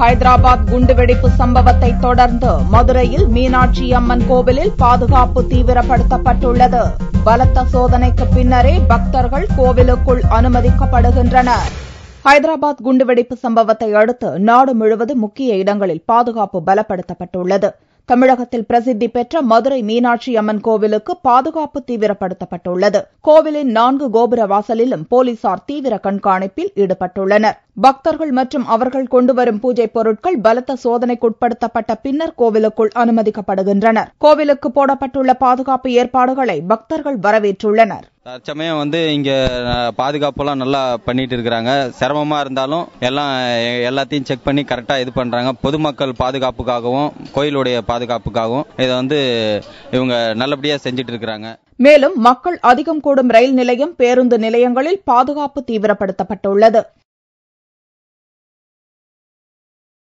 ஹைதராபாத் குண்டுவெடிப்பு சம்பவத்தை தொடர்ந்து மதுரையில் மீனாட்சி அம்மன் கோவிலில் பாதுகாப்பு தீவிரப்படுத்தப்பட்டுள்ளது. பலத்த சோதனைக்கு பின்னரே பக்தர்கள் கோவிலுக்குள் அனுமதிக்கப்படுகின்றனர். ஹைதராபாத் குண்டுவெடிப்பு சம்பவத்தை அடுத்து நாடு முழுவதும் முக்கிய இடங்களில் பாதுகாப்பு பலப்படுத்தப்பட்டுள்ளது. தமிழகத்தில் பிரசித்தி பெற்ற மதுரை மீனாட்சி அம்மன் கோவிலுக்கு பாதுகாப்பு தீவிரப்படுத்தப்பட்டுள்ளது. கோவிலின் 4 கோபுர வாசலிலும் போலீசார் தீவிர கண்காணிப்பில் ஈடுபட்டுள்ளனர். பக்தர்கள் மற்றும் அவர்கள் கொண்டுவரும் பூஜை பொருட்கள் பலத்த சோதனைக்குட்படுத்தப்பட்ட பின்னர் கோவிலுக்குள் அனுமதிக்கப்படுகின்றனர். கோவிலுக்கு போடப்பட்டுள்ள பாதுகாப்பு ஏற்பாடுகளை பக்தர்கள் வரவேற்றுள்ளனர். தற்சமயம் இங்க பாதுகாப்புலாம் நல்லா பண்ணிட்டு இருக்கிறாங்க. சிரமமா இருந்தாலும் எல்லாத்தையும் செக் பண்ணி கரெக்டா இது பண்றாங்க. பொதுமக்கள் பாதுகாப்புக்காகவும் கோயிலுடைய பாதுகாப்புக்காகவும் இதை இவங்க நல்லபடியா செஞ்சுட்டு இருக்கிறாங்க. மேலும் மக்கள் அதிகம் கூடும் ரயில் நிலையம், பேருந்து நிலையங்களில் பாதுகாப்பு தீவிரப்படுத்தப்பட்டுள்ளது.